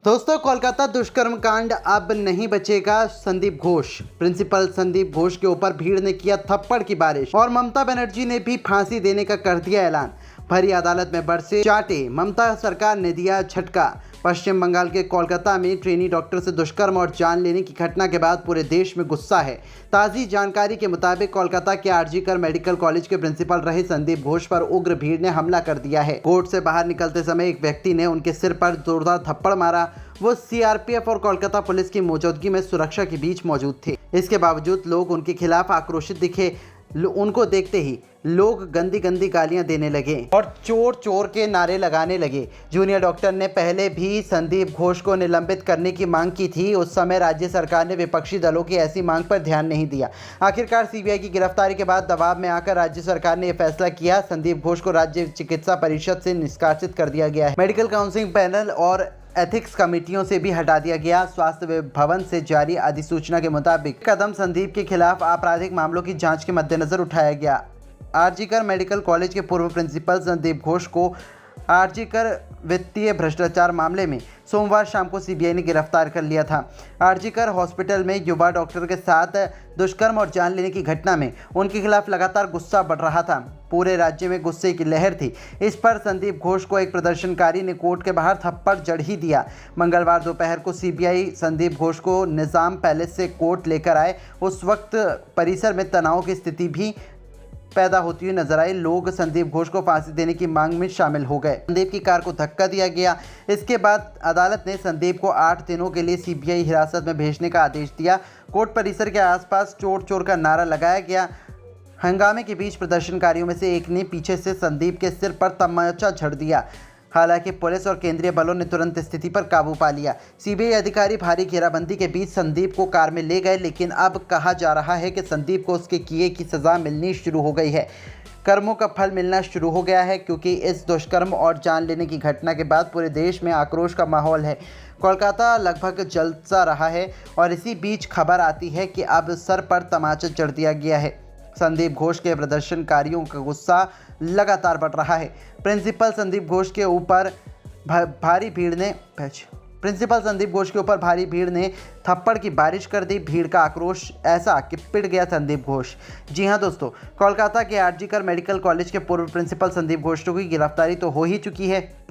दोस्तों, कोलकाता दुष्कर्म कांड अब नहीं बचेगा। संदीप घोष, प्रिंसिपल संदीप घोष के ऊपर भीड़ ने किया थप्पड़ की बारिश और ममता बनर्जी ने भी फांसी देने का कर दिया ऐलान। भरी अदालत में बरसे चाटे, ममता सरकार ने दिया झटका। पश्चिम बंगाल के कोलकाता में ट्रेनी डॉक्टर से दुष्कर्म और जान लेने की घटना के बाद पूरे देश में गुस्सा है। ताज़ी जानकारी के मुताबिक कोलकाता के आरजीकर मेडिकल कॉलेज के प्रिंसिपल रहे संदीप घोष पर उग्र भीड़ ने हमला कर दिया है। कोर्ट से बाहर निकलते समय एक व्यक्ति ने उनके सिर पर जोरदार थप्पड़ मारा। वो सीआरपीएफ और कोलकाता पुलिस की मौजूदगी में सुरक्षा के बीच मौजूद थे। इसके बावजूद लोग उनके खिलाफ आक्रोशित दिखे। उनको देखते ही लोग गंदी गंदी गालियां देने लगे और चोर चोर के नारे लगाने लगे। जूनियर डॉक्टर ने पहले भी संदीप घोष को निलंबित करने की मांग की थी। उस समय राज्य सरकार ने विपक्षी दलों की ऐसी मांग पर ध्यान नहीं दिया। आखिरकार सीबीआई की गिरफ्तारी के बाद दबाव में आकर राज्य सरकार ने यह फैसला किया। संदीप घोष को राज्य चिकित्सा परिषद से निष्कासित कर दिया गया है। मेडिकल काउंसिलिंग पैनल और एथिक्स कमेटियों से भी हटा दिया गया। स्वास्थ्य भवन से जारी अधिसूचना के मुताबिक कदम संदीप के खिलाफ आपराधिक मामलों की जांच के मद्देनजर उठाया गया। आरजीकर मेडिकल कॉलेज के पूर्व प्रिंसिपल संदीप घोष को आरजीकर वित्तीय भ्रष्टाचार मामले में सोमवार शाम को सीबीआई ने गिरफ्तार कर लिया था। आरजीकर हॉस्पिटल में युवा डॉक्टर के साथ दुष्कर्म और जान लेने की घटना में उनके खिलाफ लगातार गुस्सा बढ़ रहा था। पूरे राज्य में गुस्से की लहर थी। इस पर संदीप घोष को एक प्रदर्शनकारी ने कोर्ट के बाहर थप्पड़ जड़ ही दिया। मंगलवार दोपहर को सीबीआई संदीप घोष को निजाम पैलेस से कोर्ट लेकर आए। उस वक्त परिसर में तनाव की स्थिति भी पैदा होती हुई नजर आई। लोग संदीप घोष को फांसी देने की मांग में शामिल हो गए। संदीप की कार को धक्का दिया गया। इसके बाद अदालत ने संदीप को 8 दिनों के लिए सीबीआई हिरासत में भेजने का आदेश दिया। कोर्ट परिसर के आसपास चोर चोर का नारा लगाया गया। हंगामे के बीच प्रदर्शनकारियों में से एक ने पीछे से संदीप के सिर पर तमाचा झड़ दिया। हालांकि पुलिस और केंद्रीय बलों ने तुरंत स्थिति पर काबू पा लिया। सीबीआई अधिकारी भारी घेराबंदी के बीच संदीप को कार में ले गए, लेकिन अब कहा जा रहा है कि संदीप को उसके किए की सज़ा मिलनी शुरू हो गई है। कर्मों का फल मिलना शुरू हो गया है, क्योंकि इस दुष्कर्म और जान लेने की घटना के बाद पूरे देश में आक्रोश का माहौल है। कोलकाता लगभग जल सा रहा है और इसी बीच खबर आती है कि अब सर पर तमाचा जड़ दिया गया है। संदीप घोष के प्रदर्शनकारियों का गुस्सा लगातार बढ़ रहा है। प्रिंसिपल संदीप घोष के ऊपर भारी भीड़ ने थप्पड़ की बारिश कर दी। भीड़ का आक्रोश ऐसा कि पिट गया संदीप घोष। जी हां दोस्तों, कोलकाता के आरजीकर मेडिकल कॉलेज के पूर्व प्रिंसिपल संदीप घोष की गिरफ्तारी तो हो ही चुकी है,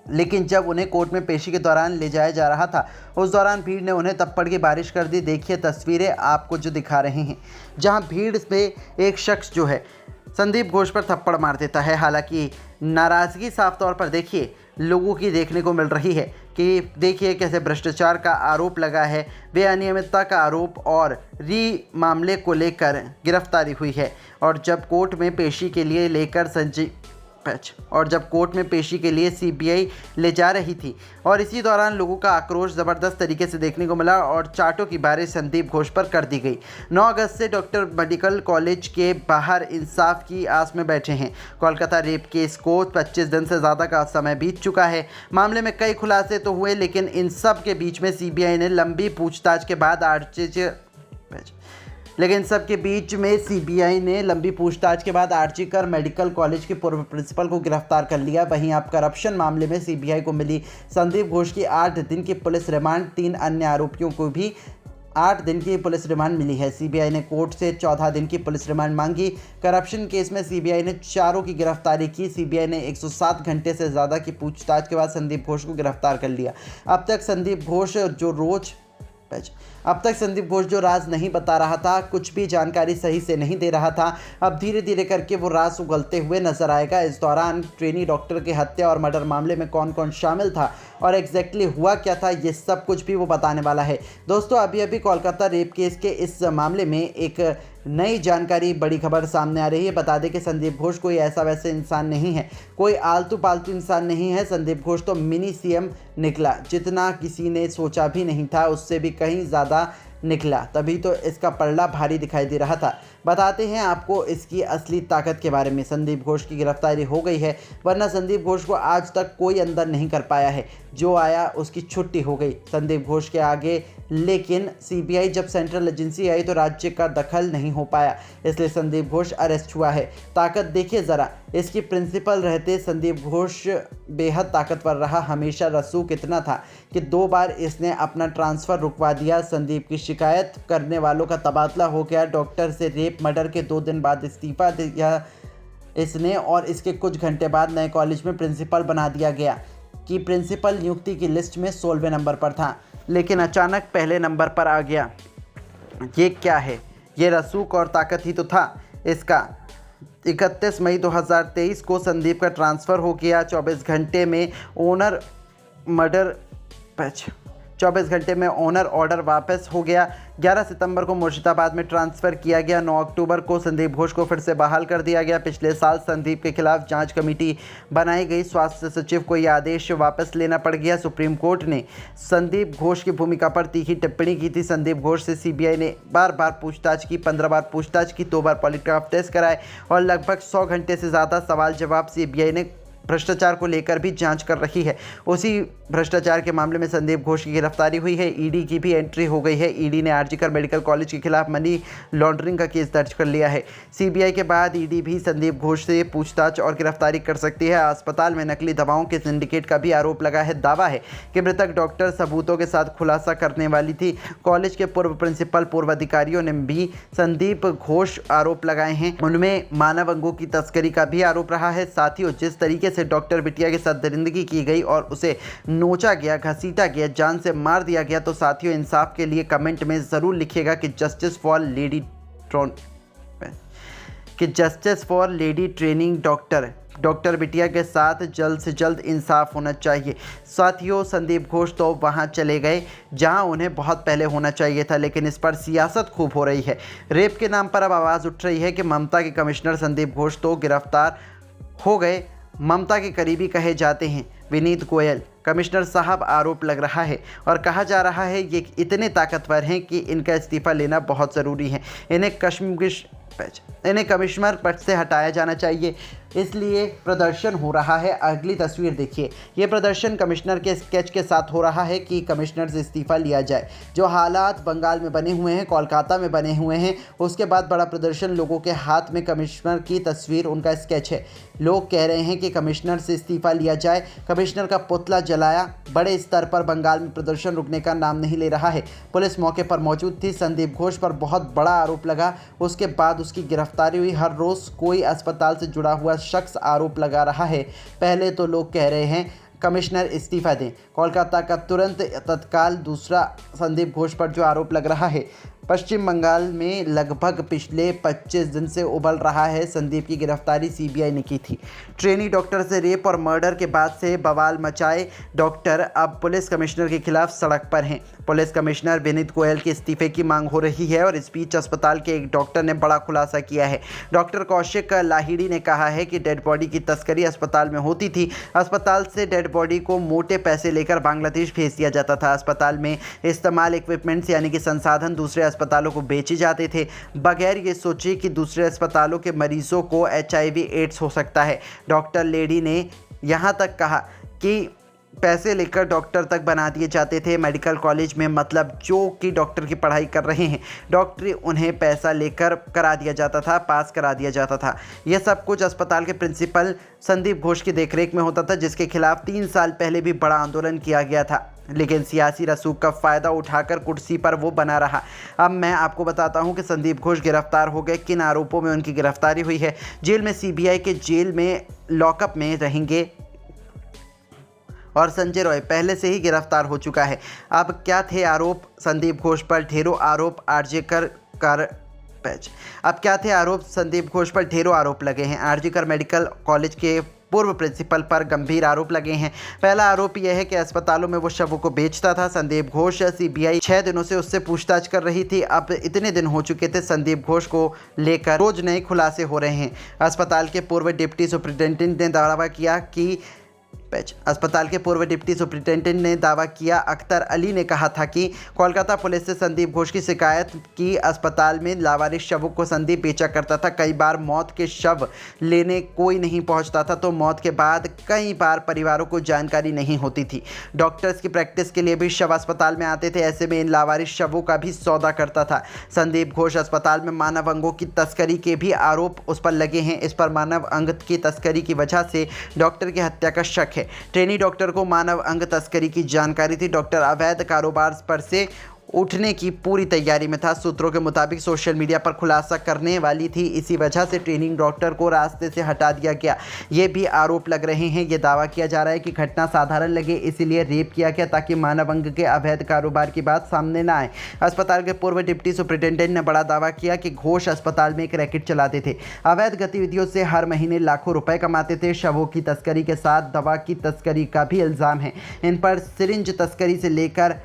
लेकिन जब उन्हें कोर्ट में पेशी के दौरान ले जाया जा रहा था, उस दौरान भीड़ ने उन्हें थप्पड़ की बारिश कर दी। देखिए तस्वीरें आपको जो दिखा रहे हैं, जहां भीड़ में एक शख्स जो है संदीप घोष पर थप्पड़ मार देता है। हालांकि नाराज़गी साफ तौर पर देखिए लोगों की देखने को मिल रही है कि देखिए कैसे भ्रष्टाचार का आरोप लगा है, वे अनियमितता का आरोप और मामले को लेकर गिरफ्तारी हुई है। और जब कोर्ट में पेशी के लिए सीबीआई ले जा रही थी और इसी दौरान लोगों का आक्रोश ज़बरदस्त तरीके से देखने को मिला और चाटों की बारिश संदीप घोष पर कर दी गई। 9 अगस्त से डॉक्टर मेडिकल कॉलेज के बाहर इंसाफ की आस में बैठे हैं। कोलकाता रेप केस को 25 दिन से ज़्यादा का समय बीत चुका है। मामले में कई खुलासे तो हुए, लेकिन इन सब के बीच में सीबीआई ने लंबी पूछताछ के बाद आरजीकर मेडिकल कॉलेज के पूर्व प्रिंसिपल को गिरफ्तार कर लिया। वहीं अब करप्शन मामले में सीबीआई को मिली संदीप घोष की 8 दिन की पुलिस रिमांड। 3 अन्य आरोपियों को भी 8 दिन की पुलिस रिमांड मिली है। सीबीआई ने कोर्ट से 14 दिन की पुलिस रिमांड मांगी। करप्शन केस में सीबीआई ने चारों की गिरफ्तारी की। सीबीआई ने 107 घंटे से ज़्यादा की पूछताछ के बाद संदीप घोष को गिरफ्तार कर लिया। अब तक संदीप घोष जो राज नहीं बता रहा था, कुछ भी जानकारी सही से नहीं दे रहा था, अब धीरे धीरे करके वो राज उगलते हुए नजर आएगा। इस दौरान ट्रेनी डॉक्टर की हत्या और मर्डर मामले में कौन कौन शामिल था और एग्जैक्टली हुआ क्या था, ये सब कुछ भी वो बताने वाला है। दोस्तों, अभी कोलकाता रेप केस के इस मामले में एक नई जानकारी, बड़ी खबर सामने आ रही है। बता दें कि संदीप घोष कोई ऐसा वैसे इंसान नहीं है, कोई आलतू पालतू इंसान नहीं है। संदीप घोष तो मिनी सीएम निकला, जितना किसी ने सोचा भी नहीं था उससे भी कहीं ज़्यादा निकला। तभी तो इसका पलड़ा भारी दिखाई दे रहा था। बताते हैं आपको इसकी असली ताकत के बारे में। संदीप घोष की गिरफ्तारी हो गई है, वरना संदीप घोष को आज तक कोई अंदर नहीं कर पाया है। जो आया उसकी छुट्टी हो गई संदीप घोष के आगे। लेकिन सीबीआई जब सेंट्रल एजेंसी आई तो राज्य का दखल नहीं हो पाया, इसलिए संदीप घोष अरेस्ट हुआ है। ताकत देखिए ज़रा, इसकी प्रिंसिपल रहते संदीप घोष बेहद ताकतवर रहा। हमेशा रसूख इतना था कि 2 बार इसने अपना ट्रांसफ़र रुकवा दिया। संदीप की शिकायत करने वालों का तबादला हो गया। डॉक्टर से रेप मर्डर के 2 दिन बाद इस्तीफा दिया इसने और इसके कुछ घंटे बाद नए कॉलेज में प्रिंसिपल बना दिया गया कि प्रिंसिपल नियुक्ति की लिस्ट में 16वें नंबर पर था, लेकिन अचानक पहले नंबर पर आ गया। ये क्या है? ये रसूख और ताकत ही तो था इसका। 31 मई 2023 को संदीप का ट्रांसफ़र हो गया। 24 घंटे में ऑनर ऑर्डर वापस हो गया। 11 सितंबर को मुर्शिदाबाद में ट्रांसफ़र किया गया। 9 अक्टूबर को संदीप घोष को फिर से बहाल कर दिया गया। पिछले साल संदीप के खिलाफ जांच कमेटी बनाई गई। स्वास्थ्य सचिव को यह आदेश वापस लेना पड़ गया। सुप्रीम कोर्ट ने संदीप घोष की भूमिका पर तीखी टिप्पणी की थी। संदीप घोष से सीबीआई ने बार बार पूछताछ की, 15 बार पूछताछ की, 2 बार पॉलीग्राफ टेस्ट कराए और लगभग 100 घंटे से ज़्यादा सवाल जवाब। सीबीआई ने भ्रष्टाचार को लेकर भी जांच कर रही है। उसी भ्रष्टाचार के मामले में संदीप घोष की गिरफ्तारी हुई है। ईडी की भी एंट्री हो गई है। ईडी ने आरजीकर मेडिकल कॉलेज के खिलाफ मनी लॉन्ड्रिंग का केस दर्ज कर लिया है। सीबीआई के बाद ईडी भी संदीप घोष से पूछताछ और गिरफ्तारी कर सकती है। अस्पताल में नकली दवाओं के सिंडिकेट का भी आरोप लगा है। दावा है कि मृतक डॉक्टर सबूतों के साथ खुलासा करने वाली थी। कॉलेज के पूर्व प्रिंसिपल, पूर्व अधिकारियों ने भी संदीप घोष आरोप लगाए हैं। उनमें मानव अंगों की तस्करी का भी आरोप रहा है। साथियों, जिस तरीके से डॉक्टर बिटिया के साथ दरिंदगी की गई और उसे नोचा गया, घसीटा गया, जान से मार दिया गया, तो साथियों इंसाफ के लिए कमेंट में ज़रूर लिखिएगा कि justice for lady training doctor बिटिया के साथ जल्द से जल्द इंसाफ होना चाहिए। साथियों, संदीप घोष तो वहां चले गए जहां उन्हें बहुत पहले होना चाहिए था, लेकिन इस पर सियासत खूब हो रही है। रेप के नाम पर अब आवाज़ उठ रही है कि ममता के कमिश्नर संदीप घोष तो गिरफ्तार हो गए। ममता के करीबी कहे जाते हैं विनीत गोयल। कमिश्नर साहब, आरोप लग रहा है और कहा जा रहा है ये इतने ताकतवर हैं कि इनका इस्तीफ़ा लेना बहुत ज़रूरी है। इन्हें कमिश्नर पद से हटाया जाना चाहिए, इसलिए प्रदर्शन हो रहा है। अगली तस्वीर देखिए, ये प्रदर्शन कमिश्नर के स्केच के साथ हो रहा है कि कमिश्नर से इस्तीफ़ा लिया जाए। जो हालात बंगाल में बने हुए हैं, कोलकाता में बने हुए हैं, उसके बाद बड़ा प्रदर्शन, लोगों के हाथ में कमिश्नर की तस्वीर, उनका स्केच है। लोग कह रहे हैं कि कमिश्नर से इस्तीफ़ा लिया जाए। कमिश्नर का पुतला जलाया। बड़े स्तर पर बंगाल में प्रदर्शन रुकने का नाम नहीं ले रहा है। पुलिस मौके पर मौजूद थी। संदीप घोष पर बहुत बड़ा आरोप लगा, उसके बाद उसकी गिरफ्तारी हुई। हर रोज़ कोई अस्पताल से जुड़ा हुआ शख्स आरोप लगा रहा है। पहले तो लोग कह रहे हैं कमिश्नर इस्तीफ़ा दें, कोलकाता का तुरंत तत्काल। दूसरा, संदीप घोष पर जो आरोप लग रहा है, पश्चिम बंगाल में लगभग पिछले 25 दिन से उबल रहा है। संदीप की गिरफ्तारी सीबीआई ने की थी। ट्रेनी डॉक्टर से रेप और मर्डर के बाद से बवाल मचाए डॉक्टर अब पुलिस कमिश्नर के खिलाफ सड़क पर हैं। पुलिस कमिश्नर विनीत गोयल के इस्तीफे की मांग हो रही है और इस बीच अस्पताल के एक डॉक्टर ने बड़ा खुलासा किया है। डॉक्टर कौशिक लाहिड़ी ने कहा है कि डेड बॉडी की तस्करी अस्पताल में होती थी। अस्पताल से डेड बॉडी को मोटे पैसे लेकर बांग्लादेश भेज दिया जाता था। अस्पताल में इस्तेमाल इक्विपमेंट्स यानी कि संसाधन दूसरे अस्पतालों को बेचे जाते थे, बगैर ये सोचे कि दूसरे अस्पतालों के मरीजों को HIV एड्स हो सकता है। डॉक्टर लेडी ने यहाँ तक कहा कि पैसे लेकर डॉक्टर तक बना दिए जाते थे मेडिकल कॉलेज में, मतलब जो कि डॉक्टर की पढ़ाई कर रहे हैं, डॉक्टरी उन्हें पैसा लेकर करा दिया जाता था, पास करा दिया जाता था। यह सब कुछ अस्पताल के प्रिंसिपल संदीप घोष की देखरेख में होता था, जिसके खिलाफ 3 साल पहले भी बड़ा आंदोलन किया गया था, लेकिन सियासी रसूख का फ़ायदा उठाकर कुर्सी पर वो बना रहा। अब मैं आपको बताता हूं कि संदीप घोष गिरफ्तार हो गए, किन आरोपों में उनकी गिरफ्तारी हुई है। जेल में सीबीआई के जेल में लॉकअप में रहेंगे और संजय रॉय पहले से ही गिरफ्तार हो चुका है। अब क्या थे आरोप संदीप घोष पर? ढेरों आरोप अब क्या थे आरोप संदीप घोष पर? ढेरों आरोप लगे हैं। आरजीकर मेडिकल कॉलेज के पूर्व प्रिंसिपल पर गंभीर आरोप लगे हैं। पहला आरोप यह है कि अस्पतालों में वो शवों को बेचता था। संदीप घोष, सीबीआई 6 दिनों से उससे पूछताछ कर रही थी। अब इतने दिन हो चुके थे, संदीप घोष को लेकर रोज नए खुलासे हो रहे हैं। अस्पताल के पूर्व डिप्टी सुप्रिंटेंडेंट ने दावा किया कि अस्पताल के पूर्व डिप्टी सुपरिटेंडेंट ने दावा किया। अख्तर अली ने कहा था कि कोलकाता पुलिस से संदीप घोष की शिकायत की अस्पताल में लावारिस शवों को संदीप बेचा करता था। कई बार मौत के शव लेने कोई नहीं पहुंचता था तो मौत के बाद कई बार परिवारों को जानकारी नहीं होती थी। डॉक्टर्स की प्रैक्टिस के लिए भी शव अस्पताल में आते थे, ऐसे में इन लावारिस शवों का भी सौदा करता था। संदीप घोष अस्पताल में मानव अंगों की तस्करी के भी आरोप उस पर लगे हैं। इस पर मानव अंग की तस्करी की वजह से डॉक्टर की हत्या का शक है। ट्रेनी डॉक्टर को मानव अंग तस्करी की जानकारी थी। डॉक्टर अवैध कारोबार पर से उठने की पूरी तैयारी में था। सूत्रों के मुताबिक सोशल मीडिया पर खुलासा करने वाली थी, इसी वजह से ट्रेनिंग डॉक्टर को रास्ते से हटा दिया गया। ये भी आरोप लग रहे हैं। ये दावा किया जा रहा है कि घटना साधारण लगे इसीलिए रेप किया गया ताकि मानव अंग के अवैध कारोबार की बात सामने ना आए। अस्पताल के पूर्व डिप्टी सुपरिटेंडेंट ने बड़ा दावा किया कि घोष अस्पताल में एक रैकेट चलाते थे, अवैध गतिविधियों से हर महीने लाखों रुपए कमाते थे। शवों की तस्करी के साथ दवा की तस्करी का भी इल्ज़ाम है। इन पर सिरिंज तस्करी से लेकर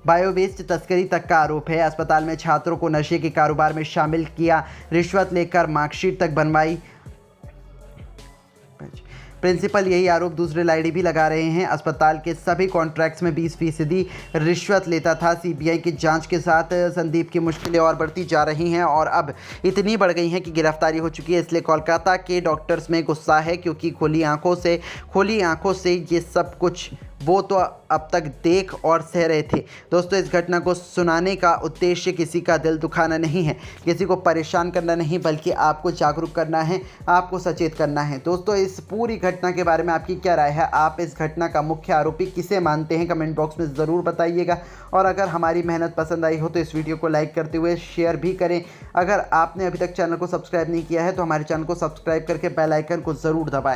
बायोवेस्ट तस्करी तक का आरोप है। अस्पताल में छात्रों को नशे के कारोबार में शामिल किया, रिश्वत लेकर मार्कशीट तक बनवाई। प्रिंसिपल यही आरोप दूसरे लाइडी भी लगा रहे हैं। अस्पताल के सभी कॉन्ट्रैक्ट्स में 20% रिश्वत लेता था। सीबीआई की जांच के साथ संदीप की मुश्किलें और बढ़ती जा रही हैं और अब इतनी बढ़ गई हैं कि गिरफ्तारी हो चुकी है। इसलिए कोलकाता के डॉक्टर्स में गुस्सा है क्योंकि खुली आंखों से ये सब कुछ वो तो अब तक देख और सह रहे थे। दोस्तों, इस घटना को सुनाने का उद्देश्य किसी का दिल दुखाना नहीं है, किसी को परेशान करना नहीं, बल्कि आपको जागरूक करना है, आपको सचेत करना है। दोस्तों, इस पूरी घटना के बारे में आपकी क्या राय है? आप इस घटना का मुख्य आरोपी किसे मानते हैं? कमेंट बॉक्स में ज़रूर बताइएगा। और अगर हमारी मेहनत पसंद आई हो तो इस वीडियो को लाइक करते हुए शेयर भी करें। अगर आपने अभी तक चैनल को सब्सक्राइब नहीं किया है तो हमारे चैनल को सब्सक्राइब करके बेल आइकन को ज़रूर दबाएँ।